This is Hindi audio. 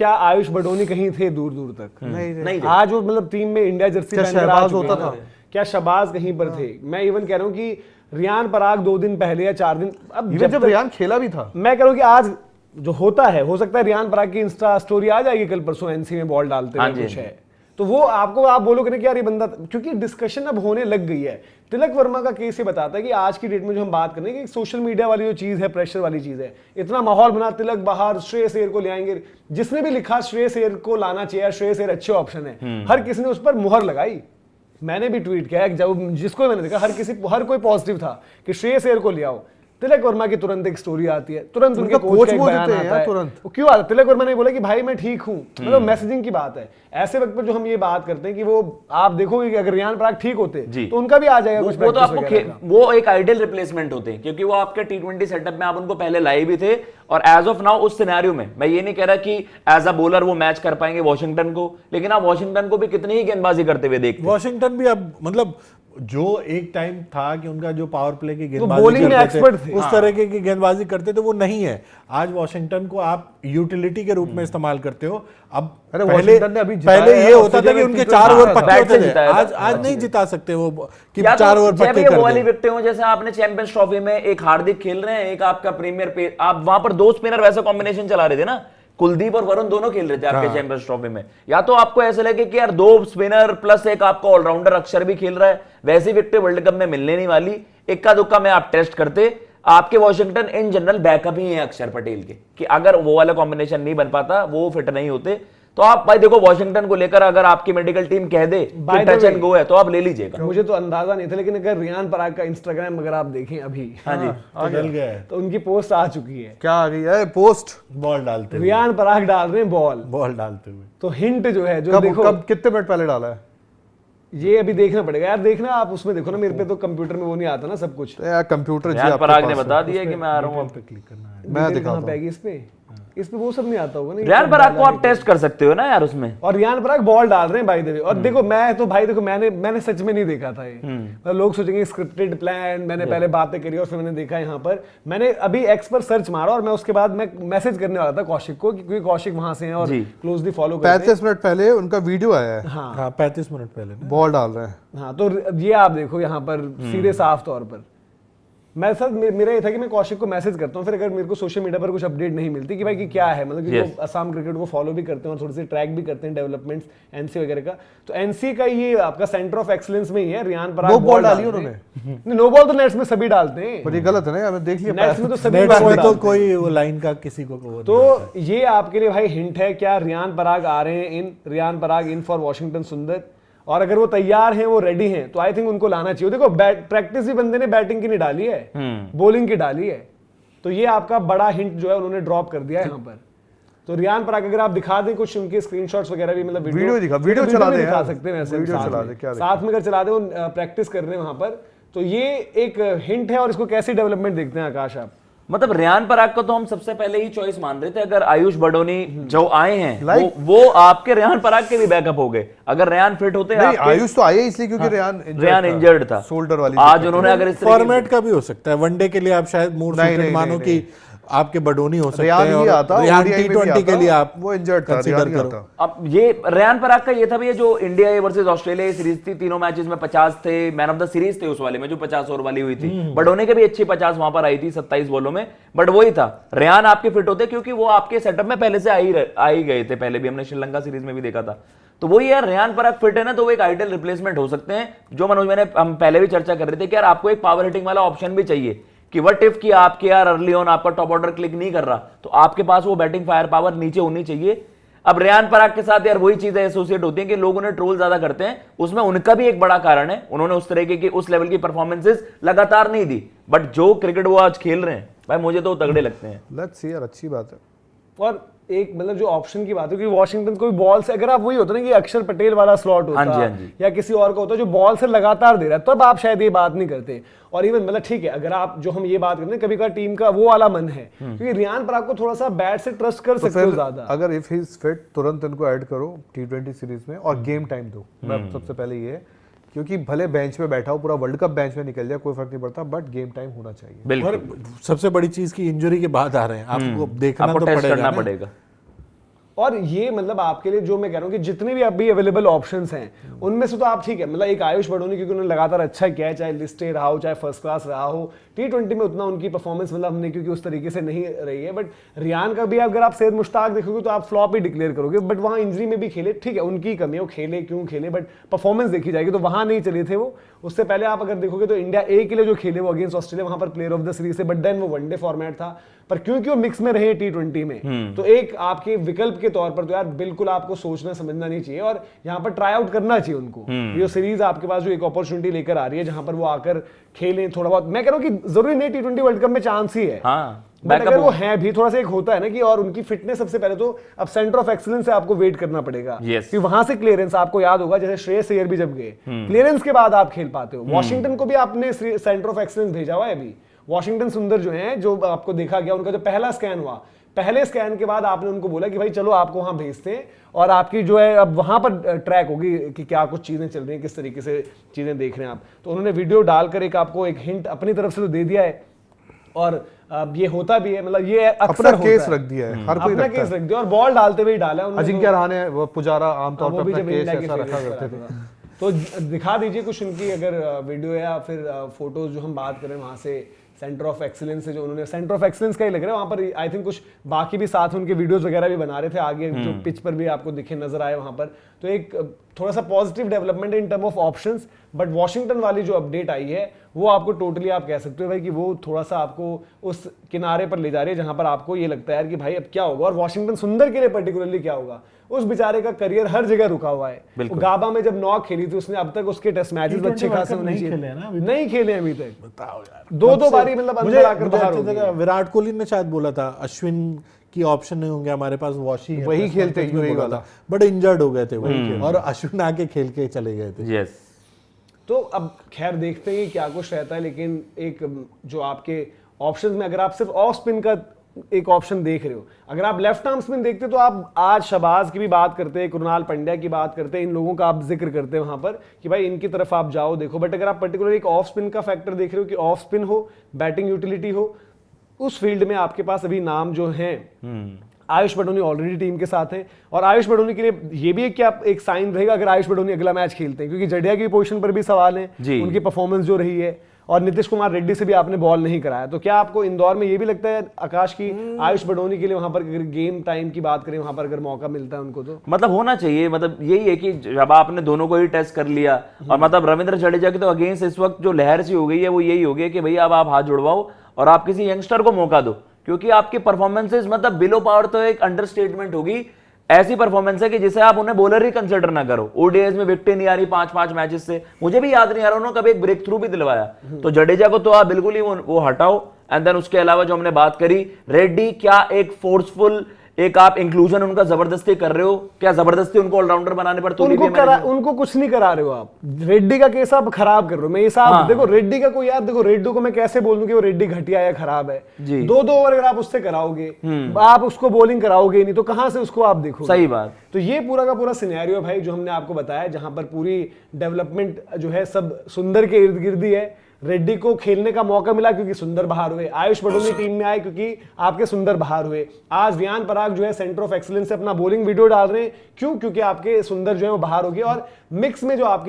क्या आयुष बडोनी कहीं थे दूर दूर तक? नहीं आज वो मतलब टीम में इंडिया जर्सी पहनकर आ चुके हैं। क्या शहबाज कहीं पर थे? मैं इवन कह रहा हूँ कि रियान पराग 2 दिन पहले या 4 दिन, अब जब रियान खेला भी था, मैं कह रहा हूँ कि आज जो होता है, हो सकता है रियान पराग की इंस्टा स्टोरी आ जाएगी कल परसों एनसी में बॉल डालते हुए कुछ है, तो वो आपको आप बोलोगे ना कि यार ये बंदा, क्योंकि डिस्कशन अब होने लग गई है। तिलक वर्मा का केस ये बताता है कि आज की डेट में जो हम बात करें कि सोशल मीडिया वाली जो चीज है, प्रेशर वाली चीज है, इतना माहौल बना, तिलक बाहर, श्रेयस अय्यर को ले आएंगे, जिसने भी लिखा श्रेयस अय्यर को लाना चाहिए, श्रेयस अय्यर अच्छे ऑप्शन है, हर किसी ने उस पर मुहर लगाई। मैंने भी ट्वीट किया, जब जिसको मैंने देखा हर कोई पॉजिटिव था कि श्रेयस अय्यर को ले आओ। तिलक वर्मा की तुरंत एक स्टोरी आती है, तुरंत उनके कोच का एक बयान आता है, तुरंत क्यों आता है? तिलक वर्मा ने बोला कि भाई मैं ठीक हूं, मतलब मैसेजिंग की बात है। ऐसे वक्त पर जो हम ये बात करते हैं कि वो आप देखोगे कि अगर रियान पराग ठीक होते तो उनका भी आ जाएगा कुछ, वो तो आपको वो एक आइडियल रिप्लेसमेंट होते हैं, क्योंकि वो आपके T20 सेटअप में आप उनको पहले लाए भी थे, और एज ऑफ नाउ उस सिनेरियो में मैं ये नहीं कह रहा कि एज अ बॉलर वो मैच कर पाएंगे वॉशिंगटन को, लेकिन आप वॉशिंगटन को भी कितनी ही गेंदबाजी करते हुए देखते हैं। वॉशिंगटन भी अब मतलब जो एक टाइम था कि उनका जो पावर प्ले की गेंदबाजी बॉलिंग में एक्सपर्ट थे, उस तरह की गेंदबाजी करते थे, वो नहीं है। आज वॉशिंगटन को आप यूटिलिटी के रूप में इस्तेमाल करते हो। अब पहले ये होता था कि उनके 4 ओवर पक्के होते थे, आज नहीं जिता सकते वो कि 4 ओवर पक्के कर वाली विकेटें हो, जैसे आपने चैंपियंस ट्रॉफी में एक हार्दिक खेल रहे हैं, एक आपका प्रीमियर पे, आप वहां पर 2 स्पिनर वैसा कॉम्बिनेशन चला रहे थे ना, कुलदीप और वरुण दोनों खेल रहे थे आपके चैंपियंस ट्रॉफी में। या तो आपको ऐसे लगे कि यार 2 स्पिनर प्लस एक आपका ऑलराउंडर अक्षर भी खेल रहा है, वैसी विकेटें वर्ल्ड कप में मिलने नहीं वाली। इक्का दुक्का में आप टेस्ट करते, आपके वॉशिंगटन इन जनरल बैकअप ही है अक्षर पटेल के, कि अगर वो वाला कॉम्बिनेशन नहीं बन पाता, वो फिट नहीं होते, तो आप भाई देखो वॉशिंगटन को लेकर अगर आपकी मेडिकल टीम कह दे कि टच एंड गो है तो आप ले लीजिएगा। मुझे तो अंदाजा नहीं था, लेकिन अगर रियान पराग का इंस्टाग्राम अगर आप देखें अभी, हाँ जी, चल गया है, तो उनकी पोस्ट आ चुकी है। क्या आ गई है पोस्ट? बॉल डालते हुए, रियान पराग डाल रहे हैं बॉल डालते हुए। तो हिंट जो है, जो देखो कब कितने मिनट पहले डाला है ये अभी देखना पड़ेगा यार। देखना आप उसमें देखो ना, मेरे पे तो कंप्यूटर में वो नहीं आता ना सब कुछ। यार कंप्यूटर रियान पराग ने बता दिया कि मैं आ रहा हूँ, पे क्लिक करना है, मैं दिखाता हूं। इस पे वो सब नहीं आता होगा ना। रियान पराग को आप टेस्ट कर सकते हो ना यार उसमें। और रियान पराग बॉल डाल रहे हैं बाय द वे। और देखो मैं तो भाई देखो मैंने सच में नहीं देखा था ये। मतलब लोग सोचेंगे स्क्रिप्टेड प्लान, मैंने पहले बातें करी और फिर मैंने देखा यहाँ पर। मैंने अभी एक्स पर सर्च मारा और मैं उसके बाद मैं मैसेज करने वाला था कौशिक को, क्योंकि कौशिक वहां से हैं और क्लोजली फॉलो करते हैं। 35 मिनट पहले उनका वीडियो आया है। हाँ 35 मिनट पहले बॉल डाल रहे हैं। हाँ तो ये आप देखो यहाँ पर सीधे साफ तौर पर। मैं सर मेरा ये था कि मैं कौशिक को मैसेज करता हूँ, फिर अगर मेरे को सोशल मीडिया पर कुछ अपडेट नहीं मिलती कि भाई कि क्या है, मतलब कि वो असम क्रिकेट को फॉलो भी करते हैं और थोड़ी सी ट्रैक भी करते हैं डेवलपमेंट्स एनसी वगैरह का। तो एनसी का ये आपका सेंटर ऑफ एक्सीलेंस में ही है। रियान पराग बॉल डाली उन्होंने, नो बॉल तो नेट्स में सभी डालते हैं, पर ये गलत है ना, हमें देख लिया नेट्स में तो सभी तो कोई वो लाइन का किसी को तो ये आपके लिए भाई हिंट है। क्या रियान पराग आ रहे हैं Riyan Parag in for Washington सुंदर, और अगर वो तैयार हैं, वो रेडी हैं, तो आई थिंक उनको लाना चाहिए। देखो प्रैक्टिस भी बंदे ने बैटिंग की नहीं डाली है, बॉलिंग की डाली है, तो ये आपका बड़ा हिंट जो है उन्होंने ड्रॉप कर दिया है यहाँ पर। तो रियान पराग अगर आप दिखा दें कुछ उनके स्क्रीनशॉट्स वगैरह भी, मतलब वीडियो चला दें, दिखा सकते हैं वैसे साथ में अगर चला दें, वो प्रैक्टिस कर रहे हैं वहां पर, तो ये एक हिंट है। और इसको कैसी डेवलपमेंट देखते हैं आकाश आप? मतलब रियान पराग को तो हम सबसे पहले ही चॉइस मान रहे थे। अगर आयुष बडोनी जो आए हैं वो आपके रियान पराग के भी बैकअप हो गए। अगर रियान फिट होते हैं, आयुष तो आए इसलिए क्योंकि रियान इंजर्ड था, शोल्डर वाली। आज उन्होंने अगर इस फॉर्मेट का भी हो सकता है, वनडे के लिए आप शायद मोर सूटेड मानो कि आपके बडोनी हो सकते हैं, और रियान T20 के लिए आप वो इंजर्ड था, कंसीडर करो। अब ये रियान पराग का ये था भी, जो इंडिया वर्सेस ऑस्ट्रेलिया सीरीज थी, तीनों मैचेस में 50 थे, मैन ऑफ द सीरीज थे उस वाले में जो 50 ओवर वाली हुई थी। बडोनी के भी अच्छी 50 वहां पर आई थी 27 बॉलों में, बट वही था, रियान आपके फिट होते क्योंकि वो आपके सेटअप में पहले से आ ही गए थे, पहले भी हमने श्रीलंका सीरीज में भी देखा था। तो वही यार, रियान पराग फिट है ना, तो वो एक आइडियल रिप्लेसमेंट हो सकते हैं। जो मनोज मैंने हम पहले भी चर्चा कर रहे थे कि यार आपको एक पावर हिटिंग वाला ऑप्शन भी चाहिए, कि व्हाट इफ कि आपके यार अर्ली ऑन आपका टॉप ऑर्डर क्लिक नहीं कर रहा, तो आपके पास वो बैटिंग फायर पावर नीचे होनी चाहिए। अब रियान पराग के साथ यार वही चीजें एसोसिएट होती हैं कि लोग उन्हें ट्रोल ज्यादा करते हैं, उसमें उनका भी एक बड़ा कारण है, उन्होंने उस तरह की उस लेवल की परफॉर्मेंसेस लगातार नहीं दी। बट जो क्रिकेट वो आज खेल रहे हैं भाई, मुझे तो तगड़े लगते हैं। लेट्स सी यार, अच्छी बात है। और एक मतलब जो ऑप्शन की बात है कि वॉशिंगटन कोई बॉल से, अगर आप वही होता ना कि अक्षर पटेल वाला स्लॉट होता है या किसी और का होता है जो बॉल से लगातार दे रहा है, तब आप शायद ये बात नहीं करते। और इवन मतलब ठीक है, अगर आप जो हम ये बात करते हैं, कभी कभी टीम का वो वाला मन है, क्योंकि रियान पराग को थोड़ा सा बैट से ट्रस्ट कर सकते हो ज्यादा। अगर इफ ही इज फिट, तुरंत इनको ऐड करो T20 सीरीज में और गेम टाइम दो। मैं सबसे पहले ये, क्योंकि भले बेंच पे बैठा हो, पूरा वर्ल्ड कप बेंच में निकल जाए, कोई फर्क नहीं पड़ता, बट गेम टाइम होना चाहिए। और सबसे बड़ी चीज की इंजरी के बाद आ रहे हैं, आपको देखना तो पड़ेगा। और ये मतलब आपके लिए जो मैं कह रहा हूँ कि जितने भी अभी अवेलेबल ऑप्शंस हैं उनमें से तो आप ठीक है, मतलब एक आयुष बड़ोनी क्योंकि उन्होंने लगातार अच्छा किया है, चाहे लिस्टेड रहा हो चाहे फर्स्ट क्लास रहा हो, T20 में उतना उनकी परफॉर्मेंस मतलब हमने क्योंकि उस तरीके से नहीं रही है। बट रियान का भी अगर आप सैयद मुश्ताक देखोगे तो आप फ्लॉप ही डिक्लेयर करोगे, बट वहाँ इंजरी में भी खेले, ठीक है उनकी कमी है, वो खेले क्यों खेले, बट परफॉर्मेंस देखी जाएगी तो वहाँ नहीं चले थे वो। उससे पहले आप अगर देखोगे तो इंडिया ए के लिए जो खेले वो अगेंस्ट ऑस्ट्रेलिया, वहाँ पर प्लेयर ऑफ द सीरीज से, बट देन वो वनडे फॉर्मेट था, पर क्योंकि वो मिक्स में रहे T20 में, तो एक आपके विकल्प के तौर पर तो यार बिल्कुल आपको सोचना समझना नहीं चाहिए और यहाँ पर ट्राई आउट करना चाहिए उनको। ये सीरीज आपके पास जो एक अपॉर्चुनिटी लेकर आ रही है जहां पर वो आकर खेलें थोड़ा बहुत, मैं कह रहा हूँ कि जरूरी नहीं T20 वर्ल्ड कप में चांस ही है, बट अगर वो है भी थोड़ा सा एक होता है ना कि, और उनकी फिटनेस सबसे पहले तो अब सेंटर ऑफ एक्सीलेंस से आपको वेट करना पड़ेगा कि वहां से क्लियरेंस, आपको याद होगा जैसे श्रेयस अय्यर भी जब गए क्लियरेंस के बाद आप खेल पाते हो। वॉशिंगटन को भी आपने सेंटर ऑफ एक्सीलेंस भेजा हुआ है अभी, वॉशिंगटन सुंदर जो है, जो आपको देखा गया उनका जो पहला स्कैन हुआ, पहले स्कैन के बाद आपने उनको बोला कि भाई चलो आपको वहां भेजते हैं और आपकी जो है अब वहां पर ट्रैक होगी कि क्या कुछ चीजें चल रही हैं, किस तरीके से चीजें देख रहे हैं आप। तो उन्होंने वीडियो डालकर एक आपको एक हिंट अपनी तरफ से तो दे दिया है और ये होता भी है, मतलब ये अक्सर अपना केस रख दिया है, हर कोई अपना केस रख दिया और बॉल डालते हुए ही डाला है। अजिंक्य रहाणे वो पुजारा आमतौर पर अपना केस ऐसा रखा करते थे। तो दिखा दीजिए कुछ उनकी अगर वीडियो या फिर फोटोज जो हम बात करें वहां से सेंटर ऑफ एक्सीलेंस से, जो उन्होंने सेंटर ऑफ एक्सीलेंस का ही लग रहा है वहां पर, आई थिंक कुछ बाकी भी साथ उनके वीडियोस वगैरह भी बना रहे थे आगे जो पिच पर भी आपको दिखे नजर आए वहां पर। तो एक थोड़ा सा positive development in term of options, but Washington वाली जो अपडेट आई है वो आपको टोटली आप कह सकते हो भाई कि वो थोड़ा सा आपको उस किनारे पर ले जा रही है जहां पर आपको ये लगता है यार कि भाई अब क्या होगा, और वॉशिंगटन सुंदर के लिए पर्टिकुलरली क्या होगा। उस बेचारे का करियर हर जगह रुका हुआ है। गाबा में जब नॉक खेली थी उसने, अब तक उसके टेस्ट मैचेस अच्छे खासे नहीं खेले अभी तक, बताओ यार, दो बारी मतलब अंदर आकर बाहर हो गए। विराट कोहली ने शायद बोला था अश्विन की ऑप्शन नहीं होंगे हमारे पास, वॉशी है, वही खेलते यूएई वाला, बट इंजर्ड हो गए थे वही, और अश्विन आके खेल के चले गए थे। यस, तो अब खैर देखते हैं क्या कुछ रहता है, लेकिन एक जो आपके ऑप्शंस में अगर आप सिर्फ ऑफ स्पिन का एक ऑप्शन देख रहे हो, अगर आप लेफ्ट आर्म स्पिन देखते तो आप आज शहबाज की भी बात करते हैं, कृणाल पंड्या की बात करते हैं, इन लोगों का आप जिक्र करते हैं वहां पर कि भाई इनकी तरफ आप जाओ देखो। बट अगर आप पर्टिकुलर एक ऑफ स्पिन का फैक्टर देख रहे हो कि ऑफ स्पिन हो, बैटिंग यूटिलिटी हो, उस फील्ड में आपके पास अभी नाम जो हैं आयुष बडोनी ऑलरेडी टीम के साथ हैं, और आयुष बडोनी के लिए ये भी एक साइन रहेगा अगर आयुष बडोनी अगला मैच खेलते हैं, क्योंकि जडेजा की पोजीशन पर भी सवाल है, उनकी परफॉर्मेंस जो रही है, और नीतीश कुमार रेड्डी से भी आपने बॉल नहीं कराया। तो क्या आपको इंदौर में ये भी लगता है आकाश की आयुष बडोनी के लिए वहां पर अगर गेम टाइम की बात करें वहां पर अगर मौका मिलता है उनको, तो मतलब होना चाहिए, मतलब यही है कि जब आपने दोनों को ही टेस्ट कर लिया, और मतलब रविंद्र जडेजा की तो अगेंस्ट इस वक्त जो लहर सी हो गई है वो यही हो गई है कि भैया अब आप हाथ जुड़वाओ और आप किसी यंगस्टर को मौका दो, क्योंकि आपकी परफॉर्मेंसेस मतलब बिलो पावर तो एक अंडरस्टेटमेंट होगी, ऐसी परफॉर्मेंस है कि जिसे आप उन्हें बॉलर ही कंसिडर ना करो। ओडीआईज में विकेट नहीं आ रही 5-5 मैचेस से, मुझे भी याद नहीं आ रहा उन्होंने कभी एक ब्रेक थ्रू भी दिलवाया। तो जडेजा को तो आप बिल्कुल ही वो हटाओ, एंड देन उसके अलावा जो हमने बात करी रेड्डी, क्या एक फोर्सफुल एक आप इंक्लूजन उनका जबरदस्ती कर रहे हो, क्या जबरदस्ती उनको ऑलराउंडर बनाने पर उनको कुछ नहीं करा रहे हो आप, रेड्डी का केस आप खराब कर रहे हो। मैं ये साहब देखो रेड्डी का कोई यार, देखो रेड्डी को मैं कैसे बोल दूं कि वो रेड्डी घटिया या खराब है, 2-2 ओवर अगर आप उससे कराओगे, आप उसको बॉलिंग कराओगे नहीं तो कहां से उसको आप देखो। सही बात। तो ये पूरा का पूरा सिनेरियो भाई जो हमने आपको बताया, जहां पर पूरी डेवलपमेंट जो है सब सुंदर के इर्द गिर्द ही है। रेड्डी को खेलने का मौका मिला क्योंकि सुंदर बाहर हुए, आयुष बडोनी टीम में आए क्योंकि आपके सुंदर बाहर हुए, आज रियान पराग जो है सेंटर ऑफ एक्सीलेंस से अपना बॉलिंग वीडियो डाल रहे हैं, क्यों? क्योंकि आपके सुंदर जो है वो बाहर हो गए, और मिक्स में जो आपकी